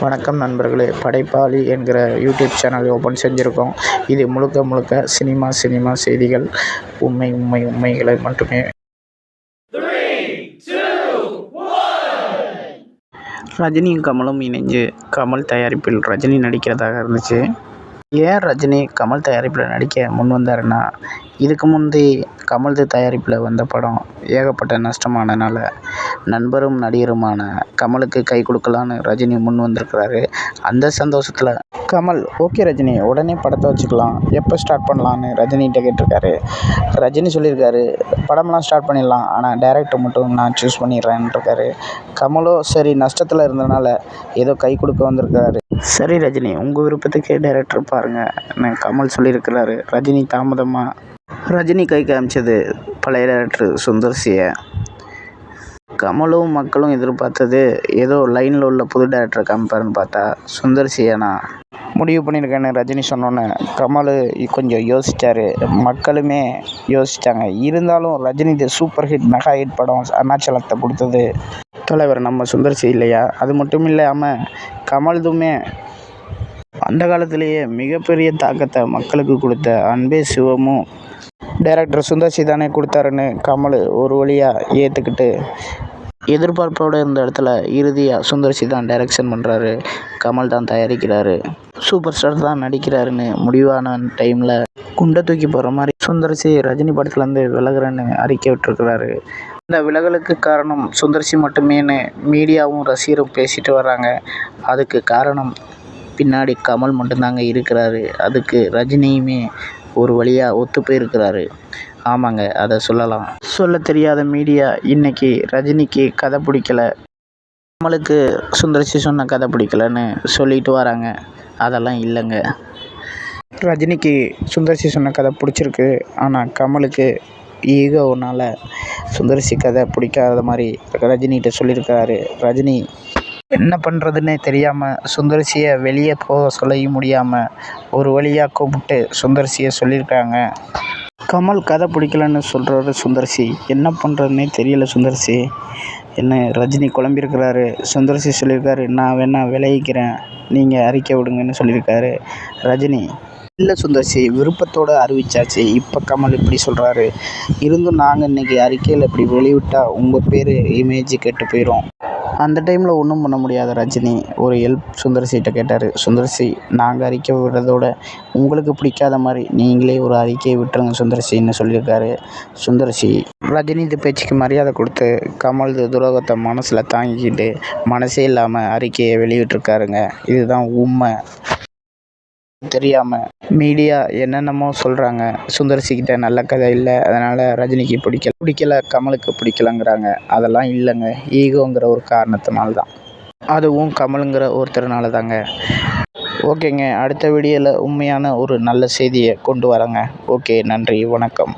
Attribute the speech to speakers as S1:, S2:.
S1: வணக்கம் நண்பர்களே, படைப்பாளி என்கிற யூடியூப் சேனல் ஓப்பன் செஞ்சுருக்கோம். இது முழுக்க முழுக்க சினிமா செய்திகள், உண்மைகளை மட்டுமே. ரஜினியும் கமலும் இணைஞ்சு கமல் தயாரிப்பில் ரஜினி நடிக்கிறதாக இருந்துச்சு. ஏன் ரஜினி கமல் தயாரிப்பில் நடிக்க முன் வந்தாருன்னா, இதுக்கு முந்தி கமல்து தயாரிப்பில் வந்த படம் ஏகப்பட்ட நஷ்டமானனால நண்பரும் நடிகருமான கமலுக்கு கை கொடுக்கலான்னு ரஜினி முன் வந்திருக்கிறாரு. அந்த சந்தோஷத்தில் கமல், ஓகே ரஜினி, உடனே படத்தை வச்சுக்கலாம், எப்போ ஸ்டார்ட் பண்ணலான்னு ரஜினிகிட்ட கேட்டிருக்காரு. ரஜினி சொல்லியிருக்காரு, படம்லாம் ஸ்டார்ட் பண்ணிடலாம், ஆனால் டைரக்டர் மட்டும் நான் சூஸ் பண்ணிடுறேன்னு இருக்காரு. கமலோ சரி, நஷ்டத்தில் இருந்ததுனால ஏதோ கை கொடுக்க வந்திருக்காரு. சரி ரஜினி, உங்கள் விருப்பத்துக்கு டைரக்டர் பாருங்கன்னு கமல் சொல்லியிருக்கிறாரு. ரஜினி தாமதமாக ரஜினி கை காமிச்சது பழைய டைரக்டர் சுந்தர் சியை. கமலும் மக்களும் எதிர்பார்த்தது ஏதோ லைனில் உள்ள புது டைரக்டரை காமிப்பாருன்னு பார்த்தா சுந்தர் சியை நான் முடிவு பண்ணியிருக்கேன்னு ரஜினி சொன்னோன்னே கமல் கொஞ்சம் யோசித்தார். மக்களுமே யோசித்தாங்க. இருந்தாலும் Rajini super hit mega hit படம் அருணாச்சலத்தை கொடுத்தது தலைவர் நம்ம சுந்தர் சி இல்லையா? அது மட்டும் இல்லாமல் கமல்துமே அந்த காலத்திலேயே மிகப்பெரிய தாக்கத்தை மக்களுக்கு கொடுத்த அன்பே சிவமும் டைரக்டர் சுந்தர் சி தானே கொடுத்தாருன்னு கமல் ஒரு வழியாக ஏற்றுக்கிட்டு எதிர்பார்ப்போடு இருந்த இடத்துல இறுதியாக சுந்தர் சி தான் டைரக்ஷன் பண்ணுறாரு, கமல் தான் தயாரிக்கிறாரு, சூப்பர் ஸ்டார் தான் நடிக்கிறாருன்னு முடிவான டைமில் குண்டை தூக்கி போகிற மாதிரி சுந்தர் சி ரஜினி படத்துலேருந்து விலகுறேன்னு அறிக்கை விட்டுருக்கிறாரு. இந்த விலகலுக்கு காரணம் சுந்தர் சி மட்டுமேன்னு மீடியாவும் ரசிகரும் பேசிட்டு வர்றாங்க. அதுக்கு காரணம் பின்னாடி கமல் மட்டும்தாங்க இருக்கிறாரு. அதுக்கு ரஜினியுமே ஒரு வழியாக ஒத்து போயிருக்கிறாரு. ஆமாங்க, அதை சொல்லலாம். சொல்ல தெரியாத மீடியா இன்னைக்கு ரஜினிக்கு கதை பிடிக்கல, கமலுக்கு சுந்தர் சி சொன்ன கதை பிடிக்கலன்னு சொல்லிட்டு வராங்க. அதெல்லாம் இல்லைங்க. ரஜினிக்கு சுந்தர் சி சொன்ன கதை பிடிச்சிருக்கு. ஆனால் கமலுக்கு ஈகோனால் சுந்தர் சி கதை பிடிக்காத மாதிரி ரஜினிகிட்ட சொல்லியிருக்கிறாரு. ரஜினி என்ன பண்ணுறதுன்னே தெரியாமல் சுந்தர் சியை வெளியே போக சொல்லையும் முடியாமல் ஒரு வழியாக கூப்பிட்டு சுந்தர் சியை சொல்லியிருக்காங்க. கமல் கதை பிடிக்கலன்னு சொல்கிறாரு சுந்தர் சி. என்ன பண்ணுறதுன்னே தெரியல சுந்தர் சி என்ன ரஜினி குழம்பியிருக்கிறாரு. சுந்தர் சி சொல்லியிருக்காரு, நான் வேணா விளைவிக்கிறேன், நீங்கள் அறிக்கை விடுங்கன்னு சொல்லியிருக்காரு. ரஜினி, இல்லை சுந்தர் சி, விருப்பத்தோடு அறிவிச்சாச்சு, இப்போ கமல் இப்படி சொல்கிறாரு. இருந்தும் நாங்கள் இன்றைக்கி அறிக்கையில் இப்படி வெளிவிட்டால் உங்கள் பேர் இமேஜ் கெட்டு போயிடும். அந்த டைமில் ஒன்றும் பண்ண முடியாத ரஜினி ஒரு ஹெல்ப் சுந்தர் சிகிட்ட கேட்டார். சுந்தர் சி, நாங்கள் அறிக்கை விடுறதோட உங்களுக்கு பிடிக்காத மாதிரி நீங்களே ஒரு அறிக்கையை விட்டுருங்க சுந்தர் சின்னு சொல்லியிருக்காரு. சுந்தர் சி ரஜினி இது பேச்சுக்கு மரியாதை கொடுத்து கமல் துரோகத்தை மனசில் தாங்கிக்கிட்டு மனசே இல்லாமல் அறிக்கையை வெளியிட்டிருக்காருங்க. இதுதான் உண்மை. தெரியாமல் மீடியா என்னென்னமோ சொல்கிறாங்க. சுந்தர் சிக்கிட்ட நல்ல கதை இல்லை, அதனால் ரஜினிக்கு பிடிக்கல, கமலுக்கு பிடிக்கலங்கிறாங்க. அதெல்லாம் இல்லைங்க, ஈகோங்கிற ஒரு காரணத்தினால தான். அதுவும் கமலுங்கிற ஒருத்தர்னால தாங்க. ஓகேங்க, அடுத்த வீடியோவில் உண்மையான ஒரு நல்ல செய்தியை கொண்டு வரேங்க. ஓகே, நன்றி, வணக்கம்.